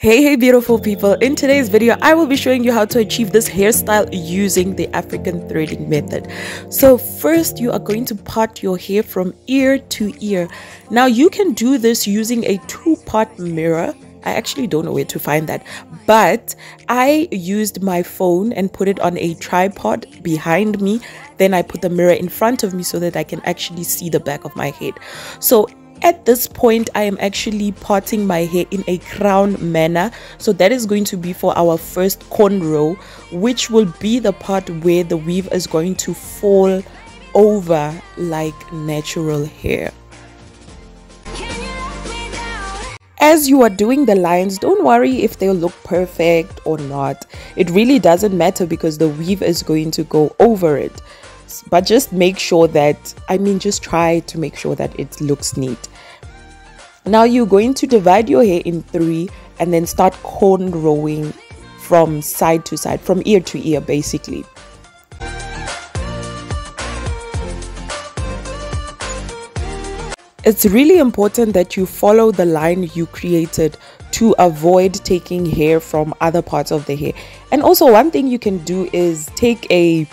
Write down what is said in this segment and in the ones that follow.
Hey beautiful people, in today's video I will be showing you how to achieve this hairstyle using the African threading method. So first you are going to part your hair from ear to ear. Now you can do this using a two-part mirror. I actually don't know where to find that, but I used my phone and put it on a tripod behind me. Then I put the mirror in front of me so that I can actually see the back of my head. So at this point, I am actually parting my hair in a crown manner. So that is going to be for our first cornrow, which will be the part where the weave is going to fall over like natural hair. As you are doing the lines, don't worry if they'll look perfect or not. It really doesn't matter because the weave is going to go over it. But just make sure that, just try to make sure that it looks neat. Now you're going to divide your hair in three and then start cornrowing from side to side, from ear to ear basically. It's really important that you follow the line you created to avoid taking hair from other parts of the hair. And also one thing you can do is take a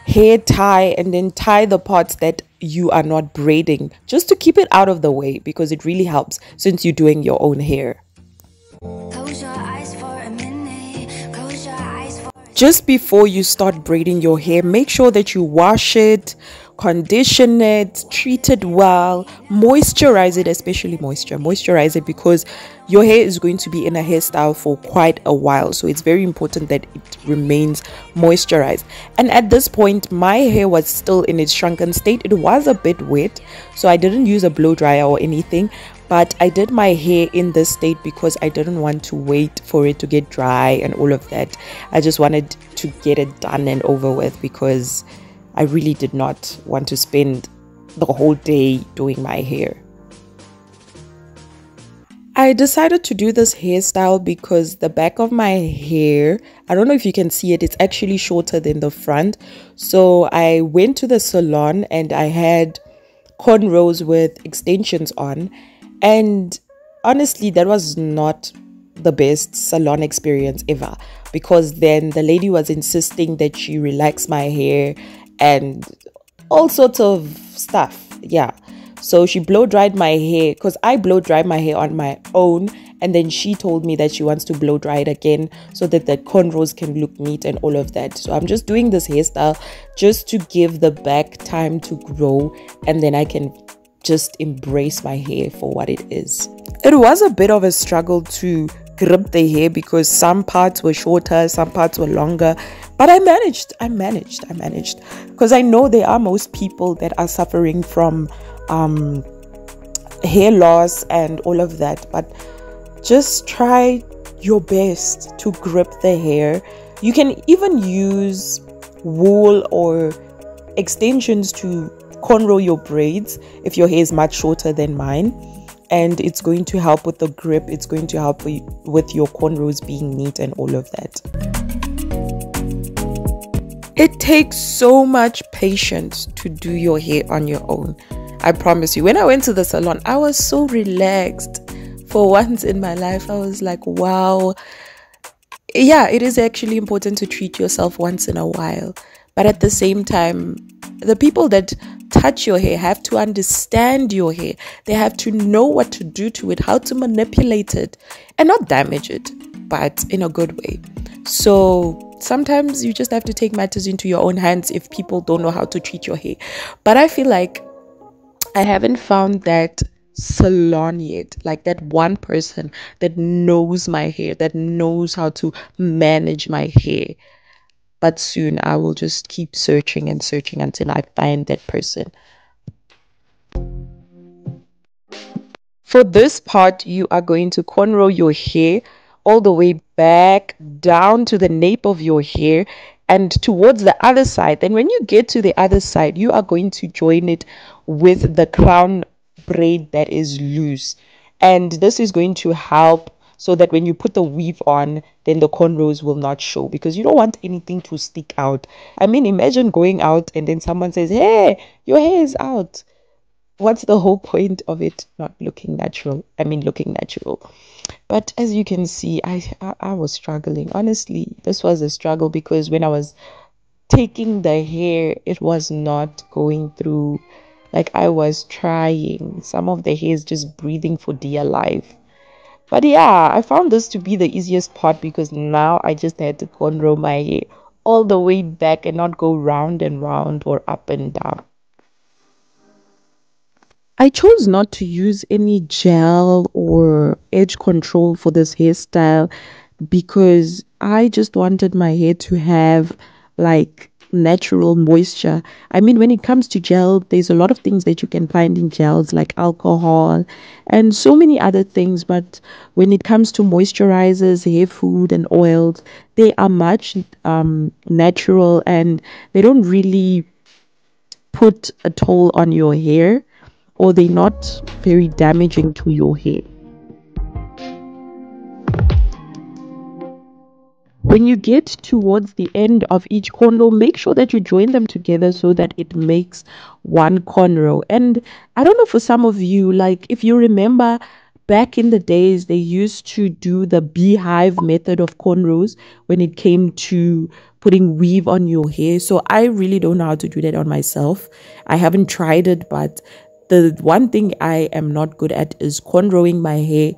hair tie and then tie the parts that you are not braiding, just to keep it out of the way, because it really helps since you're doing your own hair. Just before you start braiding your hair, make sure that you wash it, condition it, treat it well, moisturize it, especially moisturize it, because your hair is going to be in a hairstyle for quite a while, so it's very important that it remains moisturized. And at this point my hair was still in its shrunken state. It was a bit wet, so I didn't use a blow dryer or anything, but I did my hair in this state because I didn't want to wait for it to get dry and all of that. I just wanted to get it done and over with because I really did not want to spend the whole day doing my hair. I decided to do this hairstyle because the back of my hair, I don't know if you can see it, it's actually shorter than the front. So I went to the salon and I had cornrows with extensions on. And honestly, that was not the best salon experience ever, because then the lady was insisting that she relax my hair and all sorts of stuff. Yeah, so she blow dried my hair because I blow dried my hair on my own, and then she told me that she wants to blow dry it again so that the cornrows can look neat and all of that. So I'm just doing this hairstyle just to give the back time to grow, and then I can just embrace my hair for what it is. It was a bit of a struggle to grip the hair because some parts were shorter, some parts were longer, but I managed because I know there are most people that are suffering from hair loss and all of that, but just try your best to grip the hair. You can even use wool or extensions to cornrow your braids if your hair is much shorter than mine, and it's going to help with the grip. It's going to help with your cornrows being neat and all of that. It takes so much patience to do your hair on your own. I promise you, when I went to the salon, I was so relaxed. For once in my life, I was like, wow. Yeah, it is actually important to treat yourself once in a while, but at the same time, the people that touch your hair have to understand your hair. They have to know what to do to it, how to manipulate it and not damage it, but in a good way. So sometimes you just have to take matters into your own hands if people don't know how to treat your hair. But I feel like I haven't found that salon yet, like that one person that knows my hair, that knows how to manage my hair. But soon I will just keep searching and searching until I find that person. For this part, you are going to cornrow your hair all the way back down to the nape of your hair and towards the other side. Then when you get to the other side, you are going to join it with the crown braid that is loose. And this is going to help so that when you put the weave on, then the cornrows will not show, because you don't want anything to stick out. Imagine going out and then someone says, hey, your hair is out. What's the whole point of it not looking natural? Looking natural. But as you can see, I was struggling. Honestly, this was a struggle because when I was taking the hair, it was not going through. Like I was trying. Some of the hair is just breathing for dear life. But yeah, I found this to be the easiest part because now I just had to cornrow my hair all the way back and not go round and round or up and down. I chose not to use any gel or edge control for this hairstyle because I just wanted my hair to have like natural moisture. I mean, when it comes to gel, there's a lot of things that you can find in gels like alcohol and so many other things. But when it comes to moisturizers, hair food, and oils, they are much natural and they don't really put a toll on your hair or they're not very damaging to your hair. When you get towards the end of each cornrow, make sure that you join them together so that it makes one cornrow. And I don't know, for some of you, like if you remember back in the days, they used to do the beehive method of cornrows when it came to putting weave on your hair. So I really don't know how to do that on myself. I haven't tried it, but the one thing I am not good at is cornrowing my hair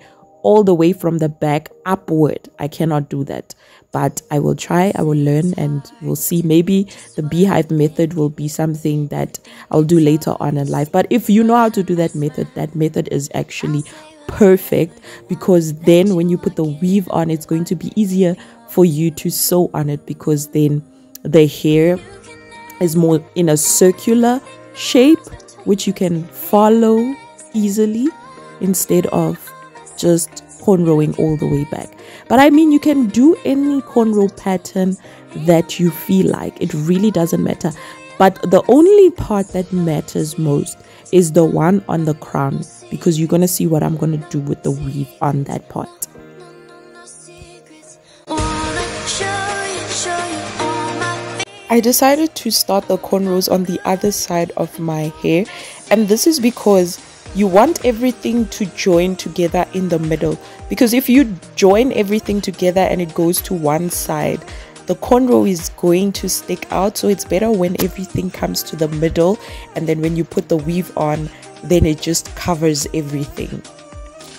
all the way from the back upward. I cannot do that, but I will try, I will learn, and we'll see. Maybe the beehive method will be something that I'll do later on in life. But if you know how to do that method is actually perfect, because then when you put the weave on, it's going to be easier for you to sew on it, because then the hair is more in a circular shape which you can follow easily instead of just cornrowing all the way back. But I mean, you can do any cornrow pattern that you feel like. It really doesn't matter. But the only part that matters most is the one on the crown, because you're going to see what I'm going to do with the weave on that part. I decided to start the cornrows on the other side of my hair, and this is because you want everything to join together in the middle, because if you join everything together and it goes to one side, the cornrow is going to stick out. So it's better when everything comes to the middle, and then when you put the weave on, then it just covers everything.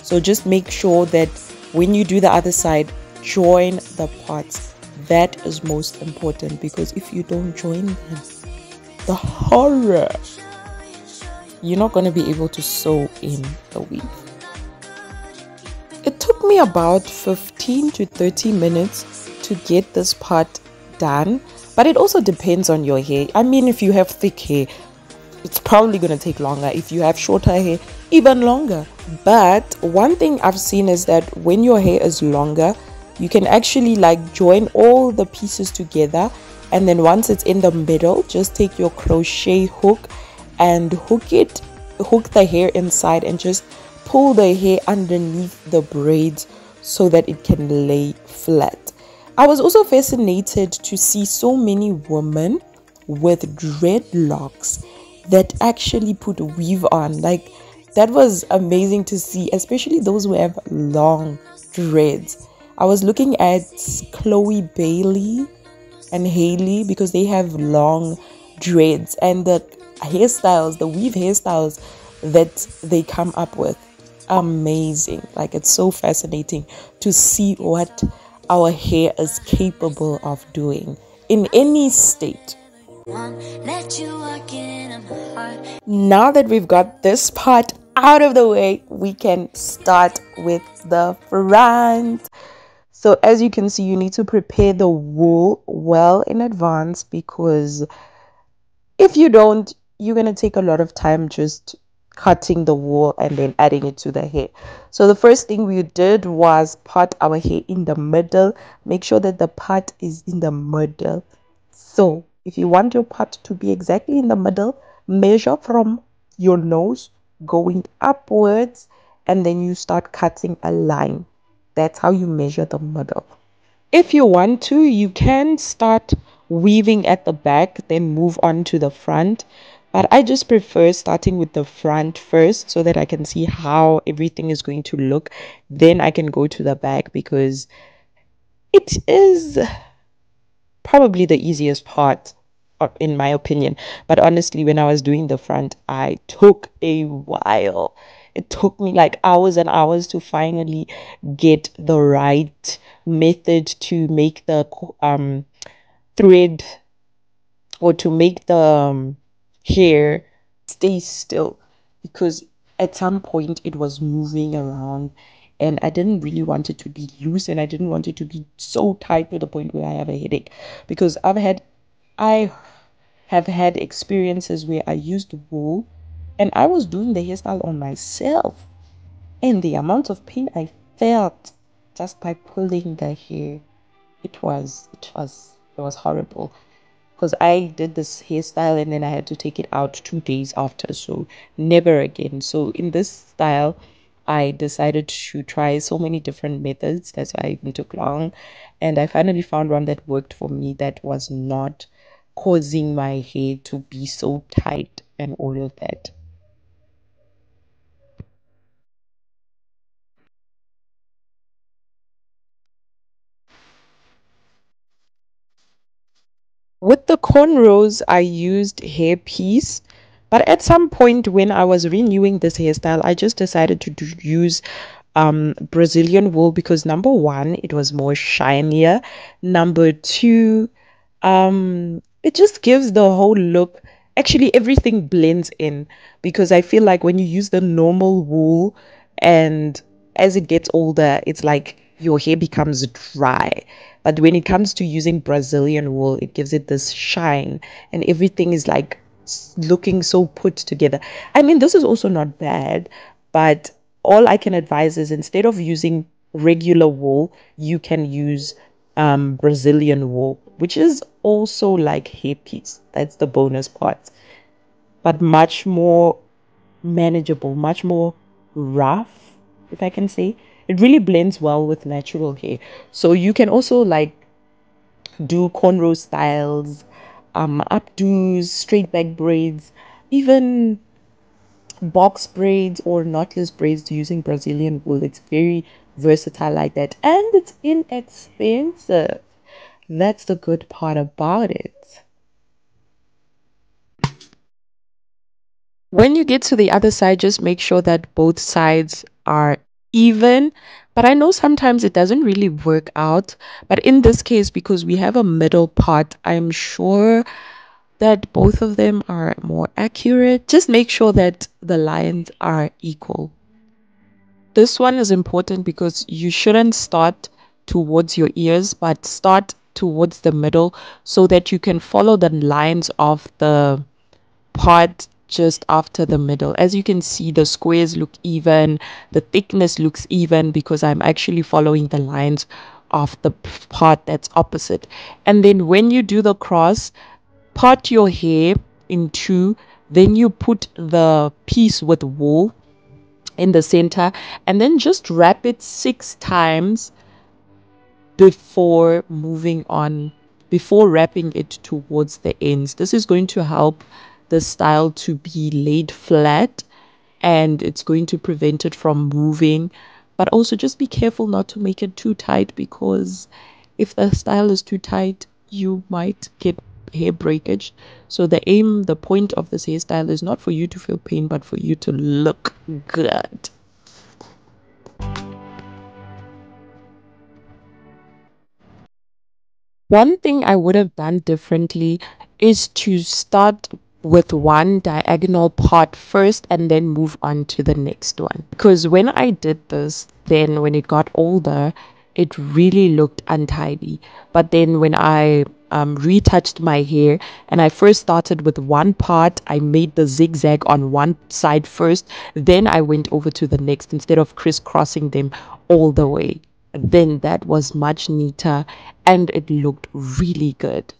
So just make sure that when you do the other side, join the parts. That is most important, because if you don't join them, the horror, you're not going to be able to sew in the weave. It took me about 15 to 30 minutes to get this part done, but it also depends on your hair. I mean, if you have thick hair, it's probably going to take longer. If you have shorter hair, even longer. But one thing I've seen is that when your hair is longer, you can actually like join all the pieces together, and then once it's in the middle, just take your crochet hook and hook the hair inside and just pull the hair underneath the braids so that it can lay flat. I was also fascinated to see so many women with dreadlocks that actually put weave on. Like, that was amazing to see, especially those who have long dreads. I was looking at Chloe Bailey and Haley because they have long dreads, and the hairstyles, the weave hairstyles that they come up with, amazing. Like, it's so fascinating to see what our hair is capable of doing in any state. Now that we've got this part out of the way, we can start with the front. So as you can see, you need to prepare the wool well in advance, because if you don't, you're going to take a lot of time just cutting the wool and then adding it to the hair. So the first thing we did was part our hair in the middle. Make sure that the part is in the middle. So if you want your part to be exactly in the middle, measure from your nose going upwards, and then you start cutting a line. That's how you measure the middle. If you want to, you can start weaving at the back, then move on to the front. But I just prefer starting with the front first so that I can see how everything is going to look. Then I can go to the back because it is probably the easiest part, in my opinion. But honestly, when I was doing the front, I took a while. It took me like hours and hours to finally get the right method to make the thread, or to make the hair stay still, because at some point it was moving around and I didn't really want it to be loose, and I didn't want it to be so tight to the point where I have a headache, because I have had experiences where I used wool and I was doing the hairstyle on myself, and the amount of pain I felt just by pulling the hair, it was horrible, because I did this hairstyle and then I had to take it out 2 days after. So never again. So in this style, I decided to try so many different methods. That's why I even took long. And I finally found one that worked for me, that was not causing my hair to be so tight and all of that. With the cornrows, I used hairpiece, but at some point when I was renewing this hairstyle, I just decided to use Brazilian wool, because number one, it was more shinier. Number two, it just gives the whole look. Actually, everything blends in, because I feel like when you use the normal wool, and as it gets older, it's like your hair becomes dry. But when it comes to using Brazilian wool, it gives it this shine, and everything is like looking so put together. I mean, this is also not bad, but all I can advise is, instead of using regular wool, you can use Brazilian wool, which is also like hairpiece. That's the bonus part, but much more manageable, much more rough, if I can say. It really blends well with natural hair. So you can also like do cornrow styles, updos, straight back braids, even box braids or knotless braids using Brazilian wool. It's very versatile like that, and it's inexpensive. That's the good part about it. When you get to the other side, just make sure that both sides are even. But I know sometimes it doesn't really work out. But in this case, because we have a middle part, I'm sure that both of them are more accurate. Just make sure that the lines are equal. This one is important because you shouldn't start towards your ears, but start towards the middle so that you can follow the lines of the part just after the middle. As you can see, the squares look even, the thickness looks even, because I'm actually following the lines of the part that's opposite. And then when you do the cross, part your hair in two, then you put the piece with wool in the center, and then just wrap it 6 times before moving on, before wrapping it towards the ends. This is going to help the style to be laid flat, and it's going to prevent it from moving. But also just be careful not to make it too tight, because if the style is too tight, you might get hair breakage. So the point of this hairstyle is not for you to feel pain, but for you to look good. One thing I would have done differently is to start with one diagonal part first and then move on to the next one. Because when I did this, then when it got older, it really looked untidy. But then when I retouched my hair and I first started with one part, I made the zigzag on one side first, then I went over to the next instead of crisscrossing them all the way. Then that was much neater and it looked really good.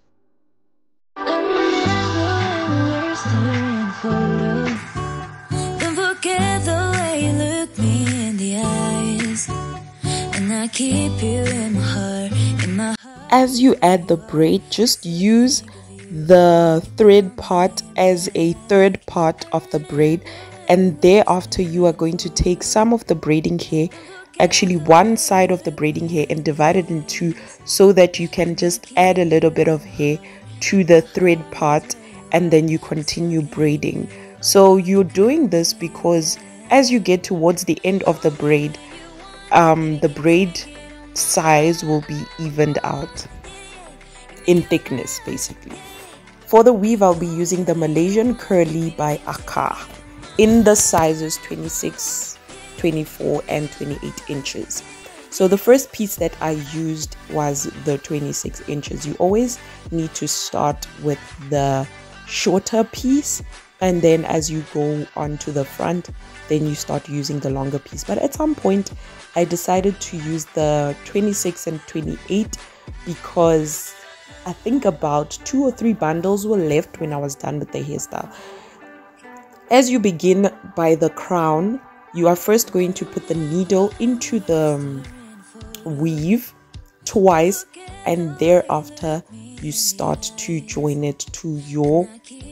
As you add the braid, just use the thread part as a third part of the braid, and thereafter you are going to take some of the braiding hair, actually one side of the braiding hair, and divide it in two so that you can just add a little bit of hair to the thread part, and then you continue braiding. So you're doing this because as you get towards the end of the braid size will be evened out in thickness basically. For the weave, I'll be using the Malaysian Curly by Lacore in the sizes 26, 24 and 28 inches. So the first piece that I used was the 26 inches. You always need to start with the shorter piece, and then as you go on to the front, then you start using the longer piece. But at some point I decided to use the 26 and 28 because I think about 2 or 3 bundles were left when I was done with the hairstyle. As you begin by the crown, you are first going to put the needle into the weave twice, and thereafter you start to join it to your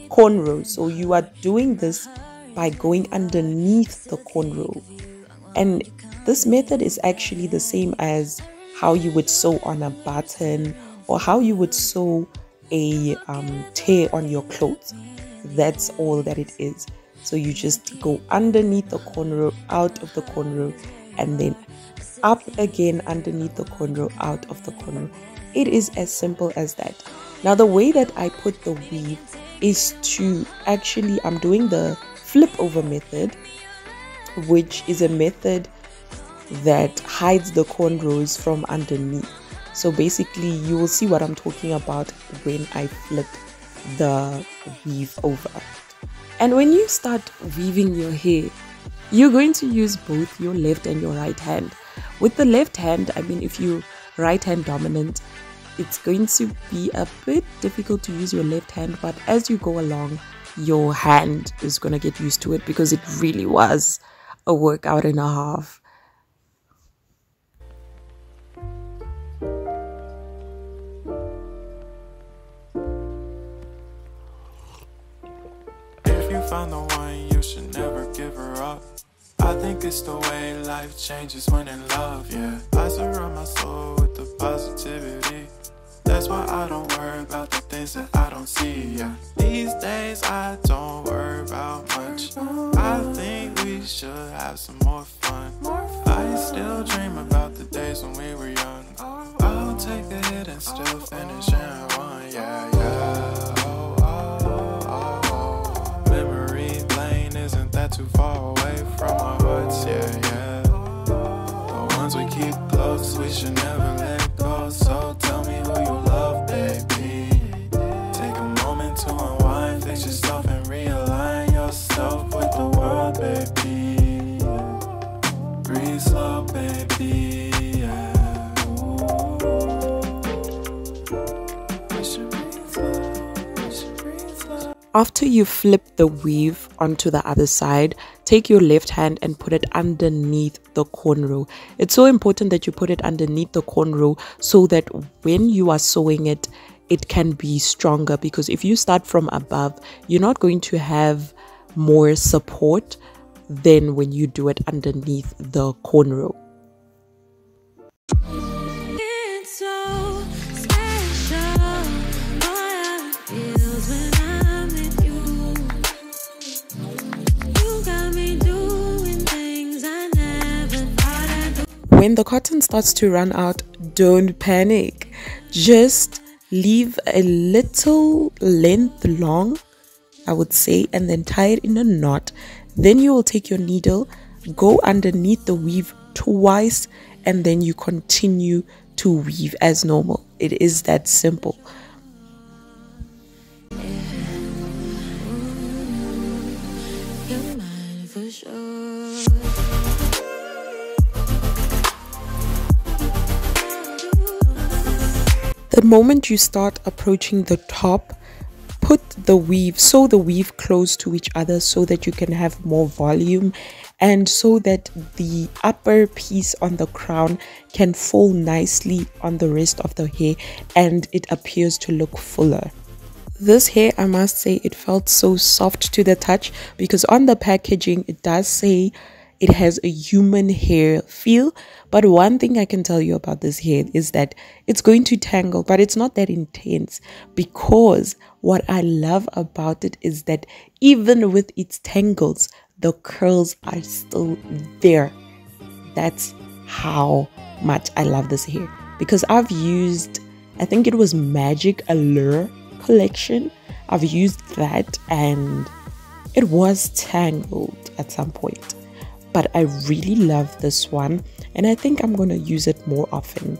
cornrow. So you are doing this by going underneath the cornrow, and this method is actually the same as how you would sew on a button or how you would sew a tear on your clothes. That's all that it is. So you just go underneath the cornrow, out of the cornrow, and then up again underneath the cornrow, out of the cornrow. It is as simple as that. Now the way that I put the weave is to actually, I'm doing the flip over method, which is a method that hides the cornrows from underneath. So basically you will see what I'm talking about when I flip the weave over. And when you start weaving your hair, you're going to use both your left and your right hand. With the left hand, I mean, if you're right hand dominant, it's going to be a bit difficult to use your left hand, but as you go along, your hand is going to get used to it because it really was a workout and a half. Found the one, you should never give her up. I think it's the way life changes when in love, yeah. I surround my soul with the positivity. That's why I don't worry about the things that I don't see, yeah. These days I don't worry about much. I think we should have some more fun. I still dream about the days when we were young. I'll take a hit and still finish in one, yeah, yeah. Too far away from our hearts, yeah, yeah. The ones we keep close, we should never let go. So tell me who you love, baby. Take a moment to unwind, fix yourself and realign yourself with the world, baby. Breathe slow, baby, yeah. We should breathe slow, we should breathe slow. After you flip the weave onto the other side, take your left hand and put it underneath the cornrow. It's so important that you put it underneath the cornrow so that when you are sewing it, it can be stronger, because if you start from above, you're not going to have more support than when you do it underneath the cornrow. When the cotton starts to run out, don't panic. Just leave a little length long, I would say, and then tie it in a knot. Then you will take your needle, go underneath the weave twice, and then you continue to weave as normal. It is that simple. The moment you start approaching the top, put the weave, sew the weave close to each other so that you can have more volume, and so that the upper piece on the crown can fall nicely on the rest of the hair and it appears to look fuller. This hair, I must say, it felt so soft to the touch, because on the packaging it does say it has a human hair feel. But one thing I can tell you about this hair is that it's going to tangle, but it's not that intense, because what I love about it is that even with its tangles, the curls are still there. That's how much I love this hair, because I've used, I think it was Magic Allure collection. I've used that and it was tangled at some point, but I really love this one and I think I'm gonna use it more often.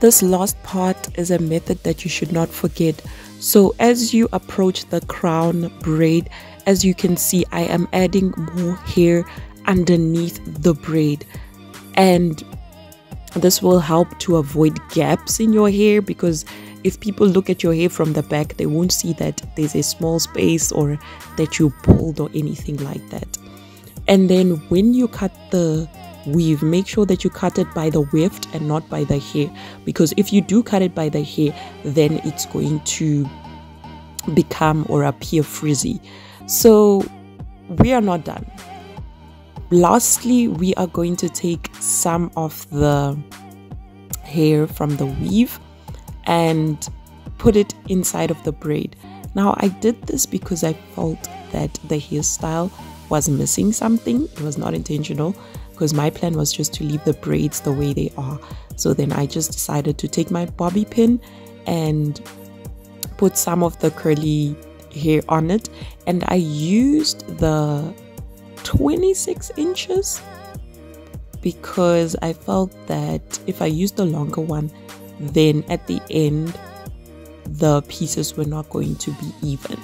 This last part is a method that you should not forget. So as you approach the crown braid, as you can see, I am adding more hair underneath the braid, and this will help to avoid gaps in your hair, because if people look at your hair from the back, they won't see that there's a small space or that you pulled or anything like that. And then when you cut the weave, make sure that you cut it by the weft and not by the hair, because if you do cut it by the hair, then it's going to become or appear frizzy. So we are not done. Lastly, we are going to take some of the hair from the weave and put it inside of the braid. Now I did this because I felt that the hairstyle was missing something. It was not intentional, because my plan was just to leave the braids the way they are. So then I just decided to take my bobby pin and put some of the curly hair on it, and I used the 26 inches because I felt that if I used the longer one, then at the end the pieces were not going to be even.